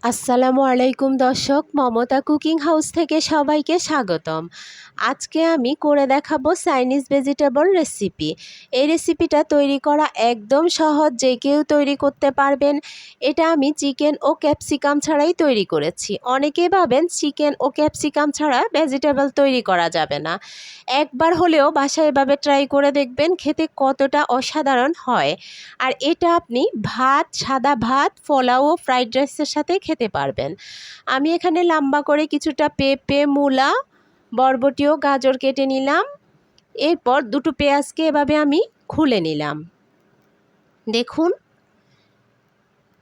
আসসালামু আলাইকুম দর্শক, মমতা কুকিং হাউস থেকে সবাইকে স্বাগতম। আজকে আমি করে দেখাবো চাইনিজ ভেজিটেবল রেসিপি। এই রেসিপিটা তৈরি করা একদম সহজ, যে কেউ তৈরি করতে পারবেন। এটা আমি চিকেন ও ক্যাপসিকাম ছাড়াই তৈরি করেছি। অনেকেই ভাবেন চিকেন ও ক্যাপসিকাম ছাড়া ভেজিটেবল তৈরি করা যাবে না। একবার হলেও বাসায় এভাবে ট্রাই করে দেখবেন, খেতে কতটা অসাধারণ হয়। আর এটা আপনি ভাত, সাদা ভাত, পোলাও ও ফ্রাইড রাইসের সাথে খেতে পারবেন। আমি এখানে লম্বা করে কিছুটা পেঁপে, মূলা, বরবটি ও গাজর কেটে নিলাম। এরপর দুটো পেঁয়াজকে এভাবে আমি খুলে নিলাম, দেখুন।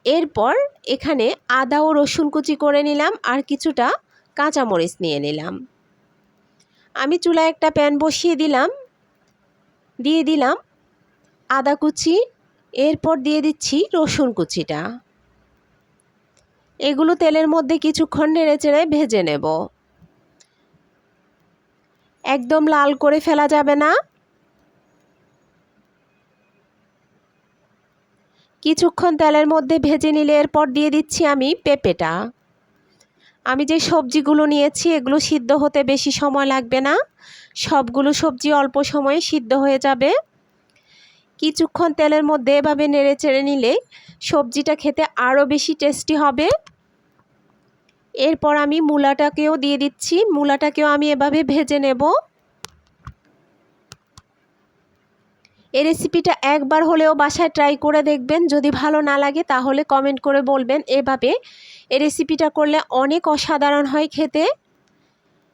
এরপর এখানে আদা ও রসুন কুচি করে নিলাম আর কিছুটা কাঁচামরিচ নিয়ে নিলাম। আমি চুলায় একটা প্যান বসিয়ে দিলাম, দিয়ে দিলাম আদা কুচি, এরপর দিয়ে দিচ্ছি রসুন কুচিটা। এগুলো তেলের মধ্যে কিছুক্ষণ নেড়েচেড়ে ভেজে নেব। একদম লাল করে ফেলা যাবে না। কিছুক্ষণ তেলের মধ্যে ভেজে নিলে এরপর দিয়ে দিচ্ছি আমি পেঁপেটা। আমি যে সবজিগুলো নিয়েছি এগুলো সিদ্ধ হতে বেশি সময় লাগবে না, সবগুলো সবজি অল্প সময়ে সিদ্ধ হয়ে যাবে। কিছুক্ষণ তেলের মধ্যে এভাবে নেড়েচেড়ে নিলে সবজিটা খেতে আরও বেশি টেস্টি হবে। এরপর আমি মূলাটাকেও দিয়ে দিচ্ছি, মূলাটাকেও আমি এভাবে ভেজে নেব। এই রেসিপিটা একবার হলেও বাসায় ট্রাই করে দেখবেন। যদি ভালো না লাগে তাহলে কমেন্ট করে বলবেন। এভাবে এই রেসিপিটা করলে অনেক অসাধারণ হয় খেতে।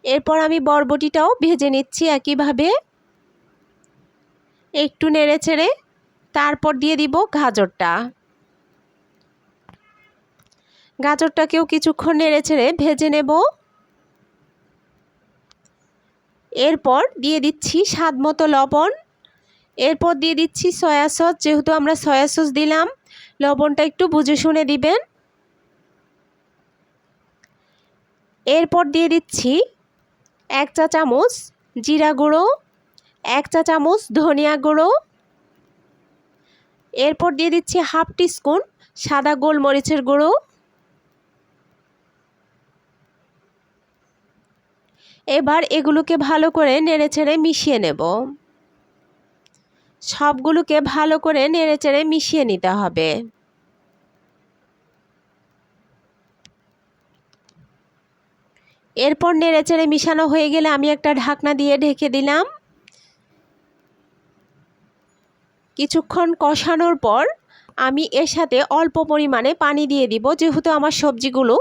এরপর আমি বরবটিটাও ভেজে নিচ্ছি একইভাবে, একটু নেড়েচেড়ে। তারপর দিয়ে দিব গাজরটা। গাজরটাকেও কিছুক্ষণ নেড়েচেড়ে ভেজে নেব। এরপর দিয়ে দিচ্ছি স্বাদ মতো লবণ। এরপর দিয়ে দিচ্ছি সয়া সস। যেহেতু আমরা সয়া সস দিলাম, লবণটা একটু বুঝে শুনে দিবেন। এরপর দিয়ে দিচ্ছি 1 চা চামচ জিরা গুঁড়ো, 1 চা চামচ ধনিয়া গুঁড়ো। এরপর দিয়ে দিচ্ছি হাফ টিস্পুন সাদা গোলমরিচের গুঁড়ো। এবার এগুলোকে ভালো করে নেড়েচেড়ে মিশিয়ে নেব। সবগুলোকে ভালো করে নেড়েচেড়ে মিশিয়ে নিতে হবে। এরপর নেড়েচেড়ে মিশানো হয়ে গেলে আমি একটা ঢাকনা দিয়ে ঢেকে দিলাম। কিছুক্ষণ কষানোর পর আমি এর সাথে অল্প পরিমাণে পানি দিয়ে দিব। যেহেতু আমার সবজিগুলো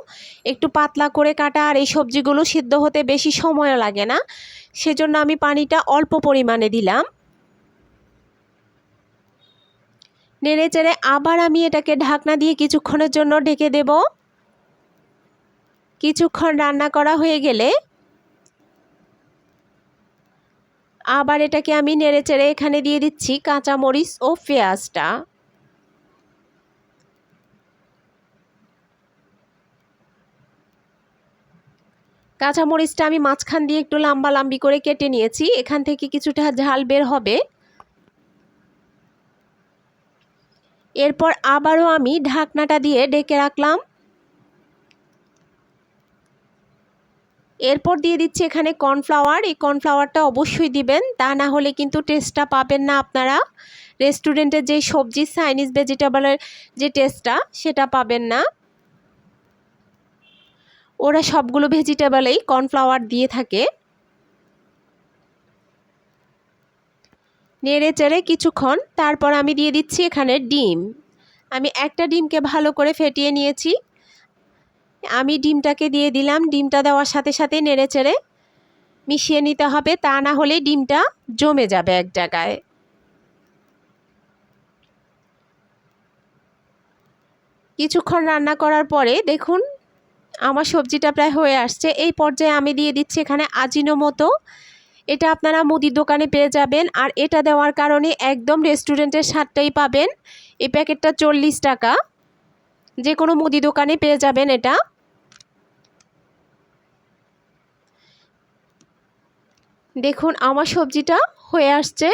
একটু পাতলা করে কাটা আর এই সবজিগুলো সিদ্ধ হতে বেশি সময় লাগে না, সেজন্য আমি পানিটা অল্প পরিমাণে দিলাম। নেড়েচেড়ে আবার আমি এটাকে ঢাকনা দিয়ে কিছুক্ষণের জন্য ঢেকে দেব। কিছুক্ষণ রান্না করা হয়ে গেলে আবার এটাকে আমি নেড়েচেড়ে এখানে দিয়ে দিচ্ছি কাঁচামরিচ ও পেঁয়াজটা। কাঁচামরিচটা আমি মাঝখান দিয়ে একটু লম্বালম্বি করে কেটে নিয়েছি, এখান থেকে কিছুটা ঝাল বের হবে। এরপর আবারও আমি ঢাকনাটা দিয়ে ঢেকে রাখলাম। এরপর দিয়ে দিচ্ছি এখানে কর্নফ্লাওয়ার। এই কর্নফ্লাওয়ারটা অবশ্যই দিবেন, তা না হলে কিন্তু টেস্টটা পাবেন না আপনারা। রেস্টুরেন্টের যে সবজি চাইনিজ ভেজিটেবলের যে টেস্টটা সেটা পাবেন না। ওরা সবগুলো ভেজিটেবলেই কর্নফ্লাওয়ার দিয়ে থাকে। নেড়ে চেড়ে কিছুক্ষণ তারপর আমি দিয়ে দিচ্ছি এখানে ডিম। আমি একটা ডিমকে ভালো করে ফেটিয়ে নিয়েছি, আমি ডিমটাকে দিয়ে দিলাম। ডিমটা দেওয়ার সাথে সাথে নেড়ে চেড়ে মিশিয়ে নিতে হবে, তা না হলে ডিমটা জমে যাবে এক জায়গায়। কিছুক্ষণ রান্না করার পরে দেখুন আমার সবজিটা প্রায় হয়ে আসছে। এই পর্যায়ে আমি দিয়ে দিচ্ছি এখানে আজিনোমোটো। এটা আপনারা মুদির দোকানে পেয়ে যাবেন, আর এটা দেওয়ার কারণে একদম রেস্টুরেন্টের স্বাদটাই পাবেন। এই প্যাকেটটা 40 টাকা, যে কোনো মুদি দোকানে পেয়ে যাবেন এটা। দেখুন আমার সবজিটা হয়ে আসছে।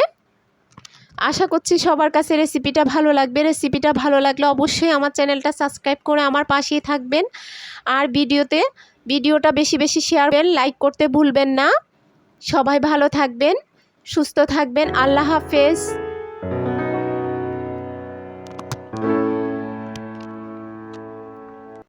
আশা করছি সবার কাছে রেসিপিটা ভালো লাগবে। রেসিপিটা ভালো লাগলে অবশ্যই আমার চ্যানেলটা সাবস্ক্রাইব করে আমার পাশেই থাকবেন। আর ভিডিওটা বেশি বেশি শেয়ার করবেন, লাইক করতে ভুলবেন না। সবাই ভালো থাকবেন, সুস্থ থাকবেন। আল্লাহ হাফেজ।